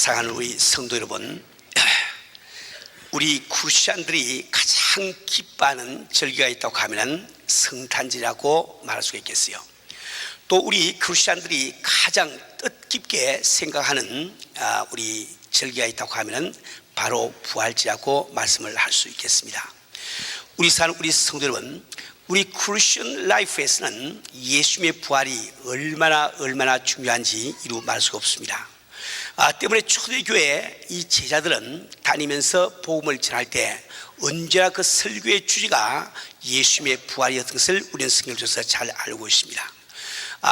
사랑하는 우리 성도 여러분, 우리 크리스천들이 가장 기뻐하는 절기가 있다고 하면 성탄절이라고 말할 수가 있겠어요. 또 우리 크리스천들이 가장 뜻깊게 생각하는 우리 절기가 있다고 하면 바로 부활절이라고 말씀을 할 수 있겠습니다. 우리 성도 여러분, 우리 크리스천 라이프에서는 예수님의 부활이 얼마나 중요한지 이루 말할 수가 없습니다. 때문에 초대교회 이 제자들은 다니면서 복음을 전할 때 언제나 그 설교의 주제가 예수님의 부활이었던 것을 우리는 성경을 통해서 잘 알고 있습니다.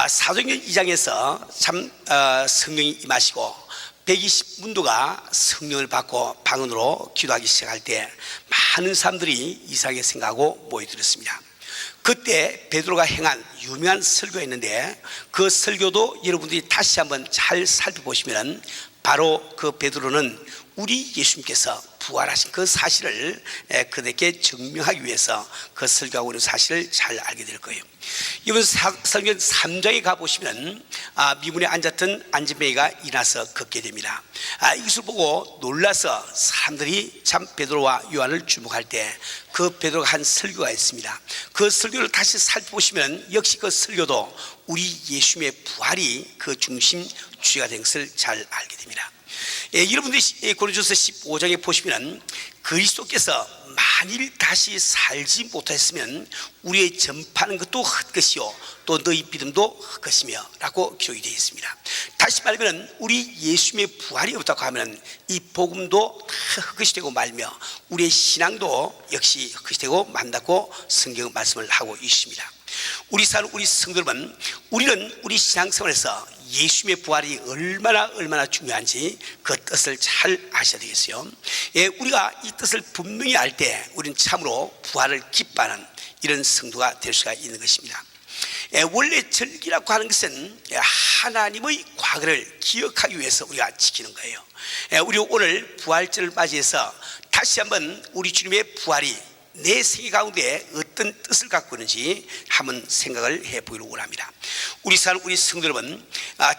사도행전 2장에서 참 성령이 임하시고 120문도가 성령을 받고 방언으로 기도하기 시작할 때 많은 사람들이 이상하게 생각하고 모여들었습니다. 그때 베드로가 행한 유명한 설교였는데 그 설교도 여러분들이 다시 한번 잘 살펴보시면 바로 그 베드로는 우리 예수님께서 부활하신 그 사실을 그들에게 증명하기 위해서 그 설교하고 있는 사실을 잘 알게 될 거예요. 이번 설교 3장에 가보시면 미문에 앉았던 안진뱅이가 일어나서 걷게 됩니다. 이것을 보고 놀라서 사람들이 참 베드로와 요한을 주목할 때 그 베드로가 한 설교가 있습니다. 그 설교를 다시 살펴보시면 역시 그 설교도 우리 예수님의 부활이 그 중심 주제가 된 것을 잘 알게 됩니다. 여러분들이 고린도전서 15장에 보시면 그리스도께서 만일 다시 살지 못했으면 우리의 전파하는 것도 헛것이요 또 너희 믿음도 헛것이며 라고 기록이 되어 있습니다. 다시 말하면 우리 예수님의 부활이 없다고 하면 이 복음도 다 헛것이 되고 말며 우리의 신앙도 역시 헛것이 되고 만다고 성경 말씀을 하고 있습니다. 우리 성도 여러분, 우리는 우리 신앙생활에서 예수님의 부활이 얼마나 중요한지 그 뜻을 잘 아셔야 되겠어요. 우리가 이 뜻을 분명히 알 때 우리는 참으로 부활을 기뻐하는 이런 성도가 될 수가 있는 것입니다. 원래 절기라고 하는 것은 하나님의 과거를 기억하기 위해서 우리가 지키는 거예요. 우리 오늘 부활절을 맞이해서 다시 한번 우리 주님의 부활이 내 생애 가운데 어떤 뜻을 갖고 있는지 한번 생각을 해보기를 원합니다. 우리 성도 여러분,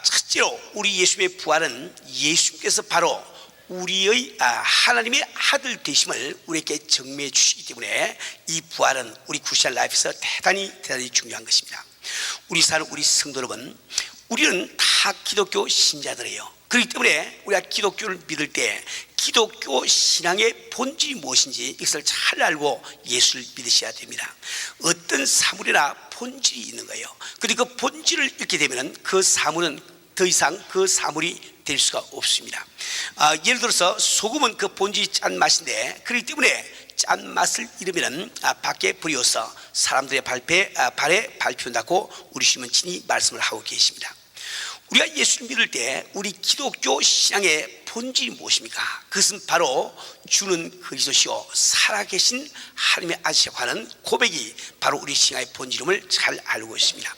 첫째로 우리 예수님의 부활은 예수님께서 바로 우리의 하나님의 아들 되심을 우리에게 증명해 주시기 때문에 이 부활은 우리 크리스천 라이프에서 대단히 중요한 것입니다. 우리 성도 여러분, 우리는 다 기독교 신자들이에요. 그렇기 때문에 우리가 기독교를 믿을 때 기독교 신앙의 본질이 무엇인지 이것을 잘 알고 예수를 믿으셔야 됩니다. 어떤 사물이나 본질이 있는 거예요. 그런데 그 본질을 잃게 되면 그 사물은 더 이상 그 사물이 될 수가 없습니다. 예를 들어서 소금은 그 본질이 짠맛인데 그렇기 때문에 짠맛을 잃으면 밖에 버려서 사람들의 발에 밟힌다고 우리 주님은 친히 말씀을 하고 계십니다. 우리가 예수를 믿을 때 우리 기독교 신앙의 본질이 무엇입니까? 그것은 바로 주는 그리스도시요 살아계신 하나님의 아들이라고 하는 고백이 바로 우리 신앙의 본질임을 잘 알고 있습니다.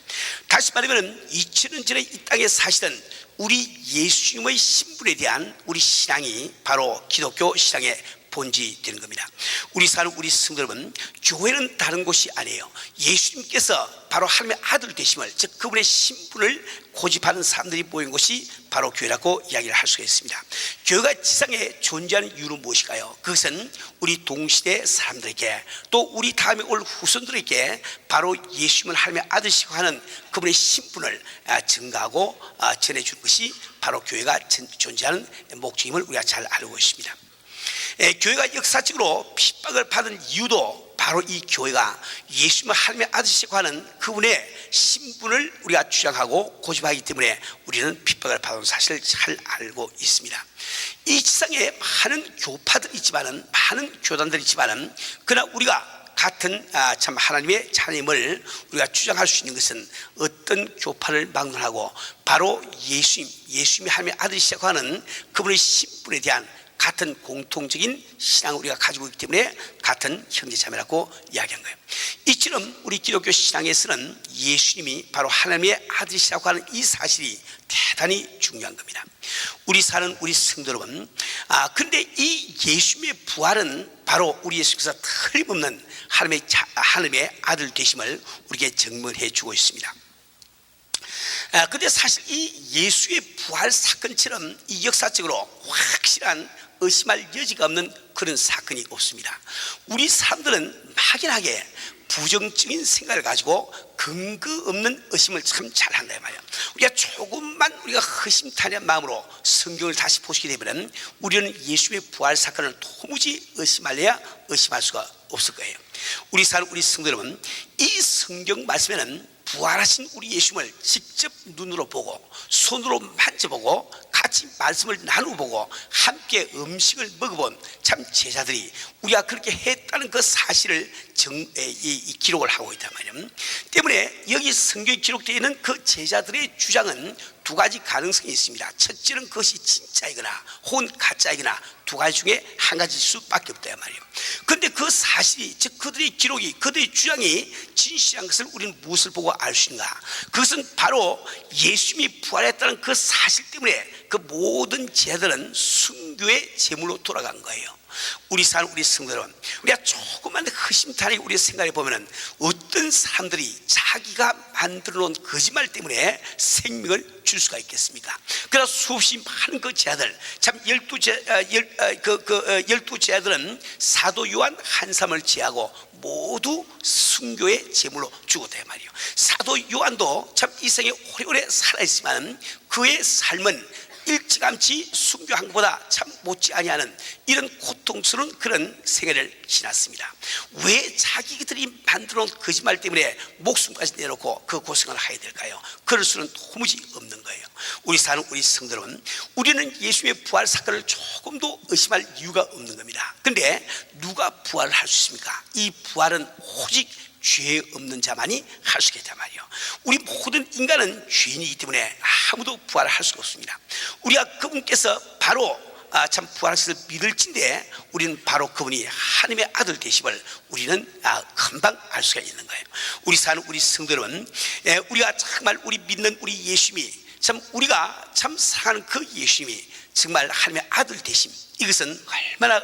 다시 말하면 2000년 전에 이 땅에 사시던 우리 예수님의 신분에 대한 우리 신앙이 바로 기독교 신앙의 본질이 되는 겁니다. 우리 성도 여러분, 교회는 다른 곳이 아니에요. 예수님께서 바로 하나님의 아들 되심을, 즉 그분의 신분을 고집하는 사람들이 모인 곳이 바로 교회라고 이야기를 할 수가 있습니다. 교회가 지상에 존재하는 이유는 무엇일까요? 그것은 우리 동시대 사람들에게 또 우리 다음에 올 후손들에게 바로 예수님을 하나님의 아들이시고 하는 그분의 신분을 증가하고 전해주는 것이 바로 교회가 존재하는 목적임을 우리가 잘 알고 있습니다. 교회가 역사적으로 핍박을 받은 이유도 바로 이 교회가 예수님을 하나님의 아들이시고 하는 그분의 신분을 우리가 주장하고 고집하기 때문에 우리는 핍박을 받은 사실을 잘 알고 있습니다. 이 지상에 많은 교파들이 있지만은 많은 교단들이 있지만은 그러나 우리가 같은 참 하나님의 자녀임을 우리가 주장할 수 있는 것은 어떤 교파를 막론하고 바로 예수님이 하나님의 아들이시고 하는 그분의 신분에 대한 같은 공통적인 신앙을 우리가 가지고 있기 때문에 같은 형제자매라고 이야기한 거예요. 이처럼 우리 기독교 신앙에서는 예수님이 바로 하나님의 아들이시라고 하는 이 사실이 대단히 중요한 겁니다. 우리 성도 여러분, 그런데 이 예수님의 부활은 바로 우리 예수께서 틀림없는 하나님의 아들 되심을 우리에게 증명해 주고 있습니다. 근데 사실 이 예수의 부활 사건처럼 이 역사적으로 확실한 의심할 여지가 없는 그런 사건이 없습니다. 우리 사람들은 막연하게 부정적인 생각을 가지고 근거 없는 의심을 참 잘한다 말이에요. 우리가 조금만 우리가 허심탄회한 마음으로 성경을 다시 보시게 되면 우리는 예수의 부활 사건을 도무지 의심할래야 의심할 수가 없을 거예요. 우리 성도 여러분, 이 성경 말씀에는 부활하신 우리 예수님을 직접 눈으로 보고 손으로 만져보고 같이 말씀을 나누보고 함께 음식을 먹어본 참 제자들이 우리가 그렇게 했다는 그 사실을 기록을 하고 있단 말이에요. 때문에 여기 성경에 기록되어 있는 그 제자들의 주장은 두 가지 가능성이 있습니다. 첫째는 그것이 진짜이거나 혹은 가짜이거나 두 가지 중에 한 가지일 수밖에 없다 말이에요. 그런데 그 사실이, 즉 그들의 기록이, 그들의 주장이 진실한 것을 우리는 무엇을 보고 알 수 있는가? 그것은 바로 예수님이 부활했다는 그 사실 때문에 그 모든 제자들은 순교의 제물로 돌아간 거예요. 우리 성도 여러분, 우리가 조금만 허심탄회하게 우리의 생각해 보면은 어떤 사람들이 자기가 만들어 놓은 거짓말 때문에 생명을 줄 수가 있겠습니까? 그래서 수없이 많은 그 제자들, 참 열두 제자들은 사도 요한 한 사람을 제하고 모두 순교의 제물로 죽었다 말이에요. 사도 요한도 참 이 생에 오래오래 살아있지만 그의 삶은 일찌감치 순교한 것보다 참 못지 아니하는 이런 고통스러운 그런 생애를 지났습니다. 왜 자기들이 만들어 놓은 거짓말 때문에 목숨까지 내놓고 그 고생을 해야 될까요? 그럴 수는 도무지 없는 거예요. 우리 성도 여러분, 우리는 예수님의 부활 사건을 조금도 의심할 이유가 없는 겁니다. 그런데 누가 부활을 할 수 있습니까? 이 부활은 오직 죄 없는 자만이 할 수 있단 말이에요. 우리 모든 인간은 죄인이기 때문에 아무도 부활을 할 수가 없습니다. 우리가 그분께서 바로 참 부활하실 믿을진데 우리는 바로 그분이 하나님의 아들 되심을 우리는 금방 알 수가 있는 거예요. 우리 성도 여러분, 우리가 정말 우리 믿는 우리 예수님이 참 우리가 참 사랑하는 그 예수님이 정말 하나님의 아들 되심, 이것은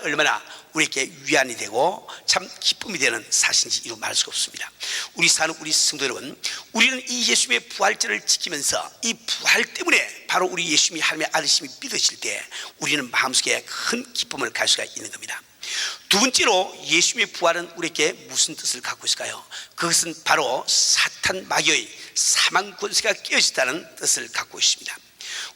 얼마나 우리에게 위안이 되고 참 기쁨이 되는 사실인지 이루 말할 수가 없습니다. 우리 성도 여러분, 우리는 이 예수님의 부활절을 지키면서 이 부활 때문에 바로 우리 예수님이 하나님의 아들심이 믿어질 때 우리는 마음속에 큰 기쁨을 가질 수가 있는 겁니다. 두 번째로 예수님의 부활은 우리에게 무슨 뜻을 갖고 있을까요? 그것은 바로 사탄 마귀의 사망 권세가 깨어졌다는 뜻을 갖고 있습니다.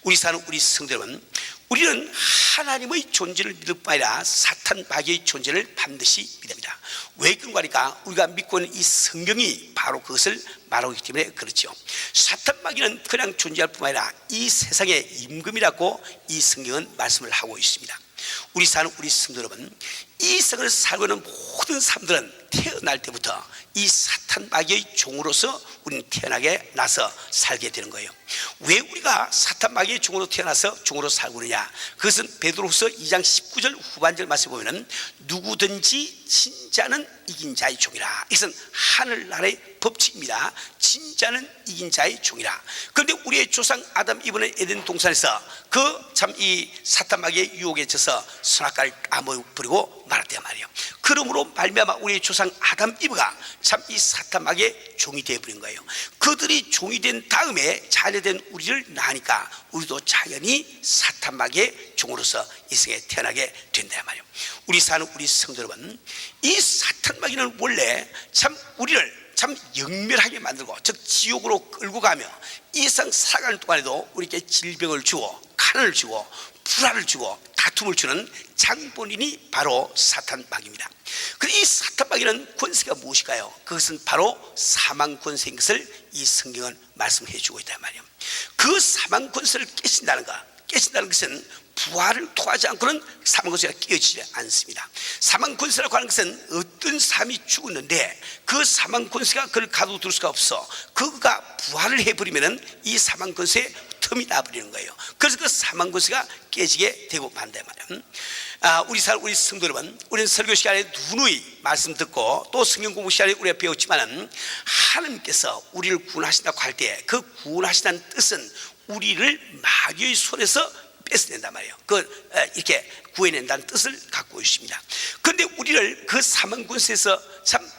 우리 성도 여러분, 우리는 하나님의 존재를 믿을 뿐 아니라 사탄 마귀의 존재를 반드시 믿습니다. 왜 그런가 하니까 우리가 믿고 있는 이 성경이 바로 그것을 말하고 있기 때문에 그렇죠. 사탄 마귀는 그냥 존재할 뿐 아니라 이 세상의 임금이라고 이 성경은 말씀을 하고 있습니다. 우리 성도 여러분, 이 세상을 살고 있는 모든 사람들은 태어날 때부터 이 사탄 마귀의 종으로서 우리는 태어나게 나서 살게 되는 거예요. 왜 우리가 사탄 마귀의 종으로 태어나서 종으로 살고 있느냐? 그것은 베드로후서 2장 19절 후반절 말씀에 보면 누구든지 진짜는 이긴 자의 종이라. 이것은 하늘나라의 법칙입니다. 진짜는 이긴 자의 종이라. 그런데 우리의 조상 아담 이브는 에덴 동산에서 그 참 이 사탄 마귀의 유혹에 져서 선악과를 버리고 말았단 말이에요. 그러므로 말미암아 우리의 조상 아담 이브가 참 이 사탄 마귀의 종이 되어버린 거예요. 그들이 종이 된 다음에 자녀된 우리를 낳으니까 우리도 자연히 사탄 마귀의 종으로서 이 세상에 태어나게 된다 말이에요. 우리 성도 여러분, 이 사탄 마귀는 원래 참 우리를 참 영멸하게 만들고 즉 지옥으로 끌고 가며 이 세상 살아가는 동안에도 우리에게 질병을 주고 가난을 주고 불화를 주고 다툼을 주는 장본인이 바로 사탄 마귀입니다. 그런데 이 사탄 마귀는 권세가 무엇일까요? 그것은 바로 사망 권세인 것을 이 성경은 말씀해 주고 있단 말이에요. 그 사망 권세를 깨신다는 것은 부활을 통하지 않고는 사망 권세가 깨어지지 않습니다. 사망 권세라고 하는 것은 어떤 사람이 죽었는데 그 사망 권세가 그를 가둬둘 수가 없어. 그가 부활을 해버리면은 이 사망 권세에 틈이 나버리는 거예요. 그래서 그 사망 권세가 깨지게 되고 만단 말이에요. 우리 성도 여러분, 우리는 설교 시간에 누누이 말씀 듣고 또 성경 공부 시간에 우리가 배웠지만은 하나님께서 우리를 구원하신다고 할 때 그 구원하신다는 뜻은 우리를 마귀의 손에서 뺏어낸단 말이에요. 이렇게 구해낸다는 뜻을 갖고 있습니다. 그런데 우리를 그 사망 권세에서 참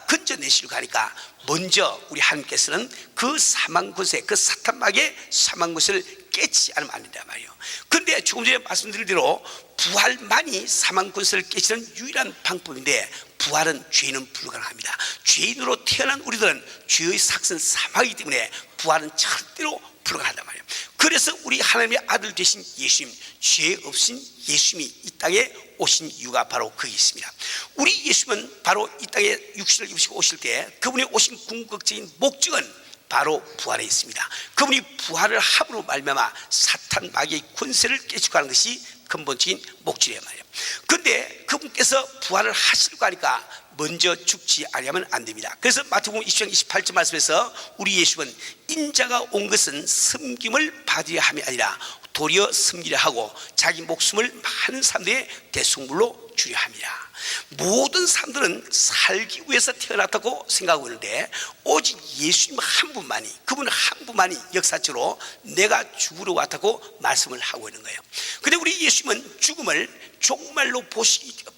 건져내시려고 하니까 먼저 우리 하나님께서는 그 사망 권세, 그 사탄 마귀의 사망 권세를 깨치지 않으면 안 된단 말이에요. 그런데 조금 전에 말씀드린 대로 부활만이 사망 권세를 깨치는 유일한 방법인데, 부활은 죄인은 불가능합니다. 죄인으로 태어난 우리들은 죄의 삭은 사망이기 때문에 부활은 절대로 불가능하단 말이에요. 그래서 우리 하나님의 아들 되신 예수님, 죄 없인 예수님이 이 땅에 오신 이유가 바로 거기 있습니다. 우리 예수님은 바로 이 땅에 육신을 입으시고 오실 때 그분이 오신 궁극적인 목적은 바로 부활에 있습니다. 그분이 부활을 함으로 말미암아 사탄 마귀의 권세를 깨치고 하는 것이 근본적인 목적이란 말이에요. 그런데 그분께서 부활을 하시려고 하니까 먼저 죽지 아니하면 안 됩니다. 그래서 마태복음 20장 28절 말씀에서 우리 예수는 인자가 온 것은 섬김을 받으려 함이 아니라 도리어 섬기려 하고 자기 목숨을 많은 사람들의 대속물로 주려 함이라. 모든 사람들은 살기 위해서 태어났다고 생각하고 있는데 오직 예수님 한 분만이, 그분 한 분만이 역사적으로 내가 죽으러 왔다고 말씀을 하고 있는 거예요. 그런데 우리 예수님은 죽음을 종말로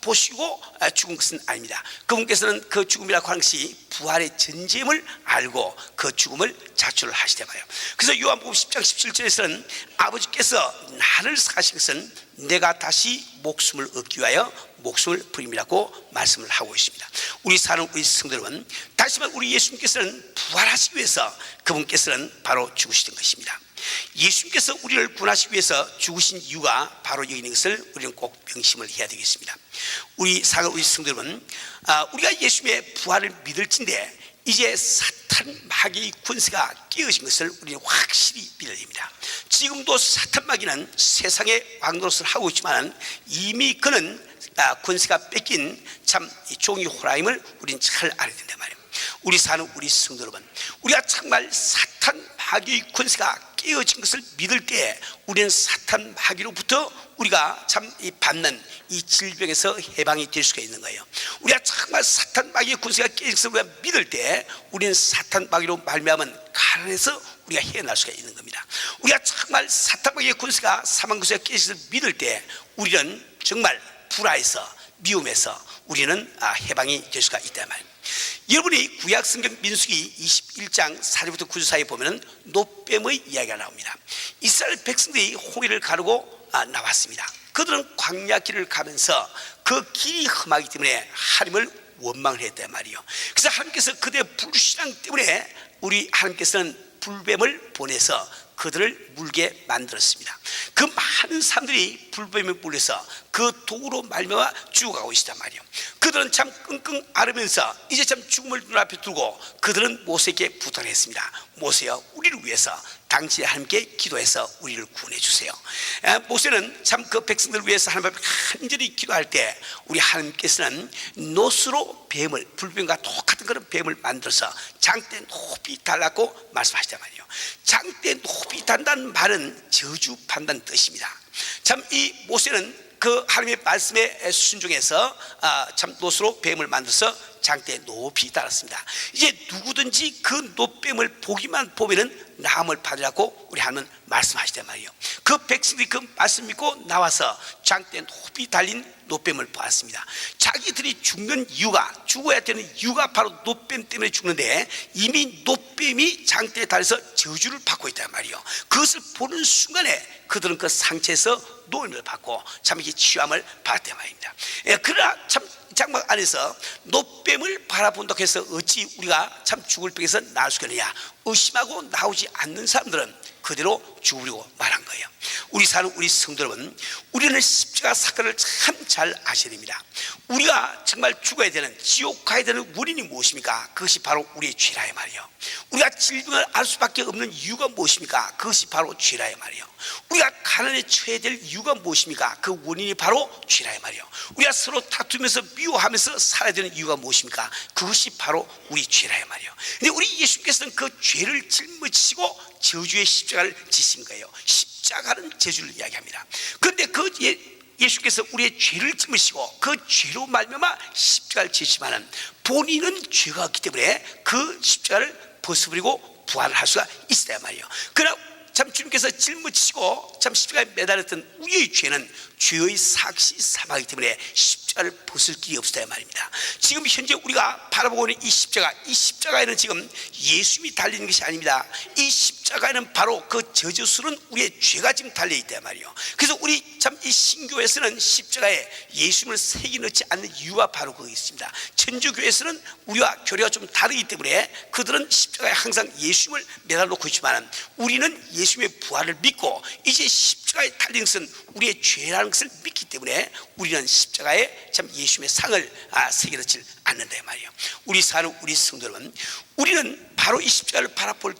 보시고 죽은 것은 아닙니다. 그분께서는 그 죽음이라고 하는 것이 부활의 전제임을 알고 그 죽음을 자초를 하시되 말이에요. 그래서 요한복음 10장 17절에서는 아버지께서 나를 사신 것은 내가 다시 목숨을 얻기 위하여 목숨을 버림이라고 말씀을 하고 있습니다. 우리 사는 우리 성도 여러분, 다시 말해 우리 예수님께서는 부활하시기 위해서 그분께서는 바로 죽으시던 것입니다. 예수님께서 우리를 구원하시기 위해서 죽으신 이유가 바로 여기 있는 것을 우리는 꼭 명심을 해야 되겠습니다. 우리 사는 우리 성도 여러분, 우리가 예수님의 부활을 믿을진데 이제 사탄 마귀의 권세가 깨어진 것을 우리는 확실히 믿어야 됩니다. 지금도 사탄 마귀는 세상의 왕노릇을 하고 있지만 이미 그는 권세가 뺏긴 참 종이 호라임을 우리는 잘 알아야 된단 말이에요. 우리 사는 우리 성도 여러분, 우리가 정말 사탄 마귀의 권세가 깨어진 것을 믿을 때 우리는 사탄 마귀로부터 우리가 참 받는 이 질병에서 해방이 될 수가 있는 거예요. 우리가 정말 사탄 마귀의 권세가 깨진 것을 우리가 믿을 때 우리는 사탄 마귀로 말미암은 가난에서 우리가 헤어날 수가 있는 겁니다. 우리가 정말 사탄 마귀의 권세가 사망 권세가 깨진 것을 믿을 때 우리는 정말 불화에서 미움에서 우리는 해방이 될 수가 있단 말이에요. 여러분이 구약성경 민수기 21장 4절부터 9절 사이에 보면 노뱀의 이야기가 나옵니다. 이스라엘 백성들이 홍해를 가르고 나왔습니다. 그들은 광야 길을 가면서 그 길이 험하기 때문에 하나님을 원망을 했단 말이에요. 그래서 하나님께서 그들의 불신앙 때문에 우리 하나님께서는 불뱀을 보내서 그들을 물게 만들었습니다. 그 많은 사람들이 불뱀에 물려서 그 독으로 말미암아 죽어가고 있단 말이에요. 그들은 참 끙끙 앓으면서 이제 참 죽음을 눈앞에 두고 그들은 모세에게 부탁을 했습니다. 모세여, 우리를 위해서 당신의 하나님께 기도해서 우리를 구원해 주세요. 모세는 참 그 백성들을 위해서 하나님 앞에 간절히 기도할 때 우리 하나님께서는 노스로 뱀을, 불뱀과 똑같은 그런 뱀을 만들어서 장대 높이 달라고 말씀하시단 말이에요. 장대 높이 단다는 말은 저주 판다는 뜻입니다. 참 이 모세는 그 하나님의 말씀에 순종해서 참 노스로 뱀을 만들어서 장대에 높이 달았습니다. 이제 누구든지 그 노뱀을 보기만 보면은 나음을 받으라고 우리 하나님은 말씀하시단 말이에요. 그 백성들이 그 말씀 믿고 나와서 장대에 높이 달린 노뱀을 보았습니다. 자기들이 죽는 이유가, 죽어야 되는 이유가 바로 노뱀 때문에 죽는데 이미 노뱀이 장대에 달려서 저주를 받고 있단 말이에요. 그것을 보는 순간에 그들은 그 상처에서 노임을 받고 참 이게 치유함을 받았단 말입니다. 그러나 참 장막 안에서 노뱀을 바라본다고 해서 어찌 우리가 참 죽을 병에서 나을 수가 있느냐, 의심하고 나오지 않는 사람들은 그대로 죽으려고 말한 거예요. 우리 사는 우리 성도 여러분, 우리는 십자가 사건을 참 잘 아셔야 됩니다. 우리가 정말 죽어야 되는, 지옥 가야 되는 원인이 무엇입니까? 그것이 바로 우리의 죄라야 말이에요. 우리가 질병을 알 수밖에 없는 이유가 무엇입니까? 그것이 바로 죄라야 말이에요. 우리가 가난에 처해야 될 이유가 무엇입니까? 그 원인이 바로 죄라야 말이에요. 우리가 서로 다투면서 미워하면서 살아야 되는 이유가 무엇입니까? 그것이 바로 우리 죄라야 말이에요. 근데 우리 예수님께서는 그 죄를 짊어지시고 저주의 십자가를 지신 거예요. 십자가는 저주를 이야기합니다. 그런데 그 예수께서 우리의 죄를 짊으시고 그 죄로 말미암아 십자가를 지시지만은 본인은 죄가 없기 때문에 그 십자가를 벗어버리고 부활을 할 수가 있어야 말이에요. 그러나 참 주님께서 짊어지시고 참 십자가에 매달렸던 우리의 죄는 죄의 삭시 사망이기 때문에 십자가를 벗을 길이 없었다 말입니다. 지금 현재 우리가 바라보고 있는 이 십자가에는 지금 예수님이 달리는 것이 아닙니다. 이 십자가에는 바로 그 저주스러운 우리의 죄가 지금 달려있단 말이에요. 그래서 우리 참 이 신교에서는 십자가에 예수님을 새겨 넣지 않는 이유가 바로 거기 있습니다. 천주교에서는 우리와 교리가 좀 다르기 때문에 그들은 십자가에 항상 예수님을 매달놓고 있지만 우리는 예수님의 부활을 믿고 이제 십자가에 달린 것은 우리의 죄라는 것을 믿기 때문에 우리는 십자가에 참 예수님의 상을 새겨 넣지 않는다 말이에요. 우리 사는 우리 성도 여러분, 우리는 바로 이 십자가를 바라볼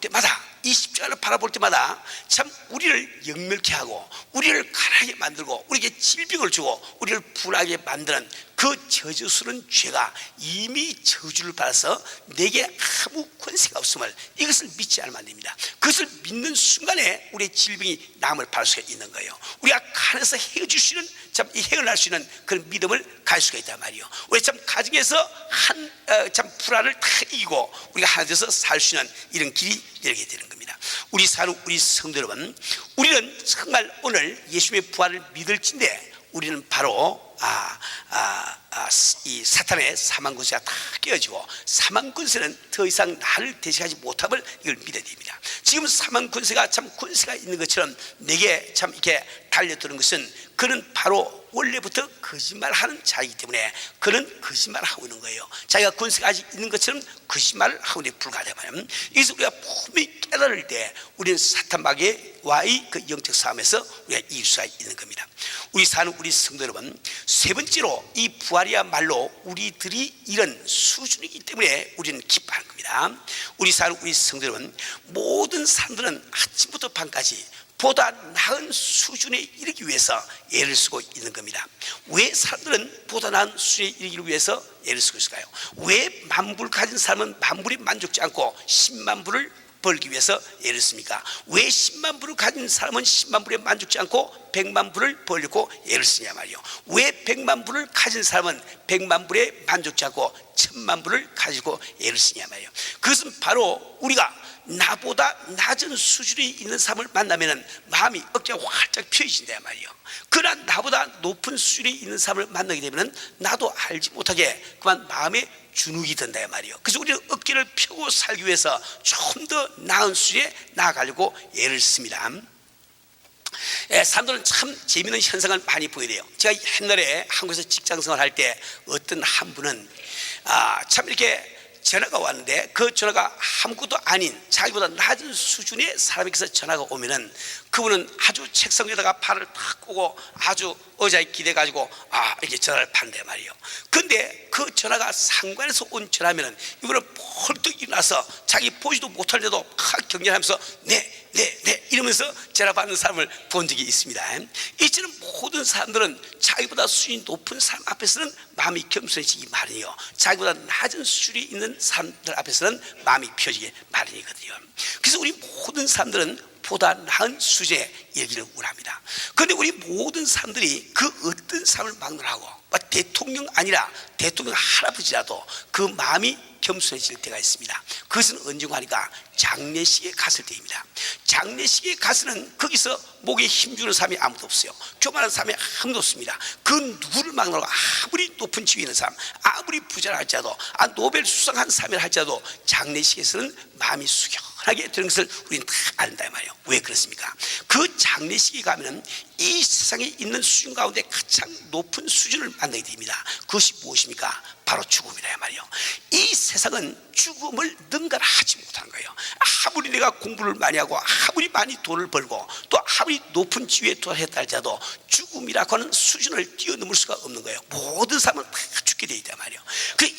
때마다 참 우리를 역멸케 하고 우리를 가난하게 만들고 우리에게 질병을 주고 우리를 불하게 만드는 그 저주스러운 죄가 이미 저주를 받아서 내게 아무 권세가 없음을 이것을 믿지 않으면 안 됩니다. 그것을 믿는 순간에 우리의 질병이 남을 받을 수가 있는 거예요. 우리가 가난해서 헤어질 참 이 해결할 수 있는 그런 믿음을 가질 수가 있단 말이에요. 우리 참 가정에서 참 불화를 다 이기고 우리가 하나 되어서 살 수 있는 이런 길이 열게 되는 겁니다. 우리 사는 우리 성도 여러분, 우리는 정말 오늘 예수님의 부활을 믿을진데 우리는 바로 이 사탄의 사망 권세가 다 깨어지고 사망 권세는 더 이상 나를 대신하지 못함을 이걸 믿어야 됩니다. 지금 사망 권세가 참 권세가 있는 것처럼 내게 참 이렇게 달려드는 것은 그는 바로 원래부터 거짓말하는 자이기 때문에 그는 거짓말을 하고 있는 거예요. 자기가 권세가 아직 있는 것처럼 거짓말을 하고 있는 데 불과하다면, 그래서 우리가 분명히 깨달을 때 우리는 사탄 마귀와의 그 영적 싸움에서 우리가 이길 수가 있는 겁니다. 우리 사는 우리 성도 여러분, 세 번째로 이 부활이야말로 우리들이 이런 수준이기 때문에 우리는 기뻐하는 겁니다. 우리 사는 우리 성도 여러분, 모든 사람들은 아침부터 밤까지 보다 나은 수준에 이르기 위해서 애를 쓰고 있는 겁니다. 왜 사람들은 보다 나은 수준에 이르기 위해서 애를 쓰고 있을까요? 왜 만불 가진 사람은 만불에 만족지 않고 10만 불을 벌기 위해서 애를 씁니까? 왜 10만 불을 가진 사람은 10만 불에 만족지 않고 100만 불을 벌려고 애를 쓰냐 말이요. 왜 100만 불을 가진 사람은 100만 불에 만족지 않고 1000만 불을 가지고 애를 쓰냐 말이요. 그것은 바로 우리가 나보다 낮은 수준에 있는 사람을 만나면 마음이 어깨가 활짝 펴진단 말이에요. 그러나 나보다 높은 수준에 있는 사람을 만나게 되면 나도 알지 못하게 그만 마음에 주눅이 든다 말이에요. 그래서 우리는 어깨를 펴고 살기 위해서 좀 더 나은 수준에 나아가려고 애를 씁니다. 사람들은 참 재미있는 현상을 많이 보게 돼요. 제가 옛날에 한국에서 직장생활 할 때 어떤 한 분은 참 이렇게 전화가 왔는데 그 전화가 아무것도 아닌 자기보다 낮은 수준의 사람에게서 전화가 오면은 그분은 아주 책상 위에다가 발을 탁 꼬고 아주 의자에 기대가지고 이렇게 전화를 받는단 말이에요. 근데 그 전화가 상관에서 온 전화면은 이분은 펄떡 일어나서 자기 보지도 못하는데도 막 경련하면서 네 이러면서 전화 받는 사람을 본 적이 있습니다. 이처럼 모든 사람들은 자기보다 수준이 높은 사람 앞에서는 마음이 겸손해지기 마련이요, 자기보다 낮은 수준이 있는 사람들 앞에서는 마음이 펴지기 마련이거든요. 그래서 우리 모든 사람들은 보다 나은 수준에 이르기를 원합니다. 그런데 우리 모든 사람들이 그 어떤 삶을 막론하고 대통령 아니라 대통령 할아버지라도 그 마음이 겸손해질 때가 있습니다. 그것은 언제고 하니까 장례식에 갔을 때입니다. 장례식에 가서는 거기서 목에 힘주는 사람이 아무도 없어요. 교만한 사람이 아무도 없습니다. 그 누구를 막론하고 아무리 높은 지위에 있는 사람, 아무리 부자라 할지라도 노벨 수상한 사람이라 할지라도 장례식에서는 마음이 숙연하게 되는 것을 우리는 다 안다 말이에요. 왜 그렇습니까? 그 장례식에 가면은 이 세상에 있는 수준 가운데 가장 높은 수준을 만나게 됩니다. 그것이 무엇입니까? 바로 죽음이라 말이에요. 이 세상은 죽음을 능가하지 못하는 거예요. 아무리 내가 공부를 많이 하고 아무리 많이 돈을 벌고 또 아무리 높은 지위에 도달했다 할지라도 죽음이라고 하는 수준을 뛰어넘을 수가 없는 거예요. 모든 사람은 다 죽게 돼 있단 말이에요.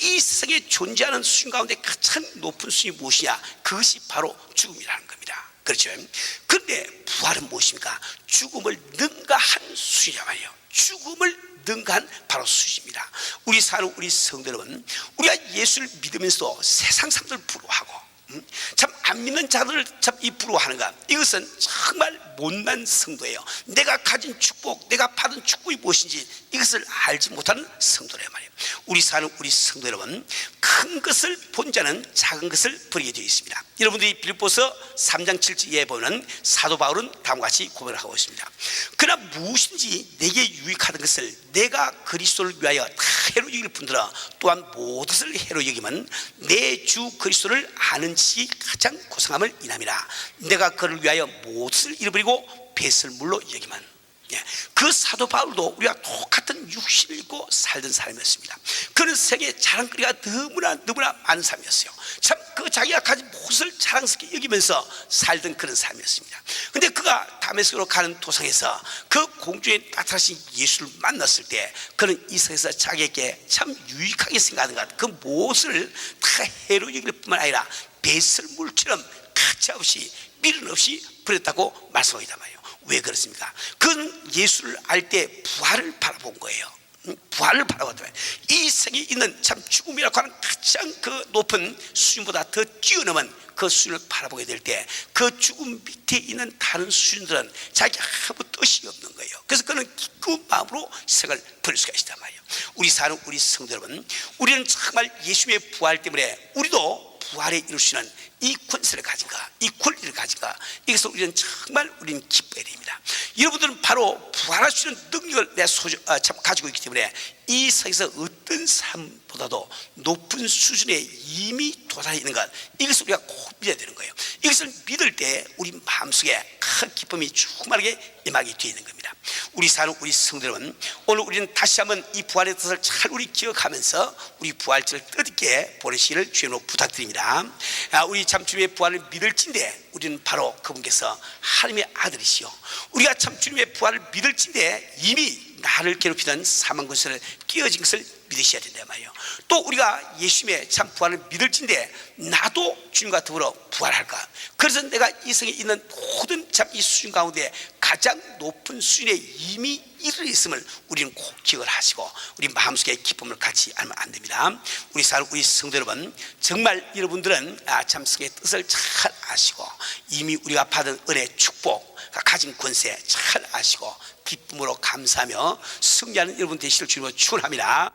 이 세상에 존재하는 수준 가운데 가장 높은 수준이 무엇이냐? 그것이 바로 죽음이라는 겁니다. 그렇죠? 그런데 부활은 무엇입니까? 죽음을 능가한 수준이란 말이에요. 죽음을 능가한 바로 수준입니다. 우리 사는 우리 성도 여러분, 우리가 예수를 믿으면서도 세상 사람들 부러워하고 참 안 믿는 자들을 참 이 부러워하는가? 이것은 정말 못난 성도예요. 내가 가진 축복, 내가 받은 축복이 무엇인지 이것을 알지 못하는 성도란 말이에요. 우리 사는 우리 성도 여러분, 큰 것을 본 자는 작은 것을 버리게 되어 있습니다. 여러분들이 빌립보서 3장 7절에 보면 사도 바울은 다음과 같이 고백을 하고 있습니다. 그러나 무엇인지 내게 유익하던 것을 내가 그리스도를 위하여 다 해로 여길 뿐더러 또한 모든 것을 해로 여기면 내 주 그리스도를 아는 지식이 가장 고상함을 인함이라. 내가 그를 위하여 모든 것을 잃어버리고 배설물로 여기만. 그 사도 바울도 우리가 똑같은 육신을 입고 살던 사람이었습니다. 그는 세계에 자랑거리가 너무나 많은 사람이었어요. 참 그 자기가 가진 모습을 자랑스럽게 여기면서 살던 그런 사람이었습니다. 그런데 그가 다메섹으로 가는 도상에서 그 공주에 나타나신 예수를 만났을 때 그는 이 세상에서 자기에게 참 유익하게 생각하는 것, 그 모습을 다 해로 여길 뿐만 아니라 배설물처럼 가차없이 미련 없이 버렸다고 말씀하고 있단 말이에요. 왜 그렇습니까? 그는 예수를 알 때 부활을 바라본 거예요. 부활을 바라봤다. 이 세계에 있는 참 죽음이라고 하는 가장 그 높은 수준보다 더 뛰어넘은 그 수준을 바라보게 될 때 그 죽음 밑에 있는 다른 수준들은 자기 아무 뜻이 없는 거예요. 그래서 그는 기꺼운 마음으로 세상을 버릴 수가 있단 말이에요. 우리 사는 우리 성도 여러분, 우리는 정말 예수의 부활 때문에 우리도 부활에 이룰 수 있는 이 권세를 가진가, 이 권리를 가진가, 이것을 우리는 정말 우리는 기뻐해야 됩니다. 여러분들은 바로 부활할 수 있는 능력을 참 가지고 있기 때문에 이 세상에서 어떤 사람보다도 높은 수준에 이미 도달해 있는 것, 이것을 우리가 꼭 믿어야 되는 거예요. 이것을 믿을 때 우리 마음속에 큰 기쁨이 충만하게 임하게 되어 있는 겁니다. 우리 사는 우리 성도 여러분, 오늘 우리는 다시 한번 이 부활의 뜻을 잘 우리 기억하면서 우리 부활절을 뜻있게 보내시기를 주님으로 부탁드립니다. 우리 참 주님의 부활을 믿을진데 우리는 바로 그분께서 하나님의 아들이시요, 우리가 참 주님의 부활을 믿을진데 이미 나를 괴롭히던 사망 권세를 깨어진 것을 믿으셔야 된단 말이에요. 또 우리가 예수님의 참 부활을 믿을진데 나도 주님과 더불어 부활할까? 그래서 내가 이 세상에 있는 모든 참 이 수준 가운데 가장 높은 수준에 이미 이르러 있음을 우리는 꼭 기억을 하시고 우리 마음속에 기쁨을 같이 알면 안 됩니다. 우리 사는 우리 성도 여러분, 정말 여러분들은 참 성의 뜻을 잘 아시고 이미 우리가 받은 은혜, 축복, 가진 권세 잘 아시고 기쁨으로 감사하며 승리하는 여러분 되시길 주님으로 축원합니다.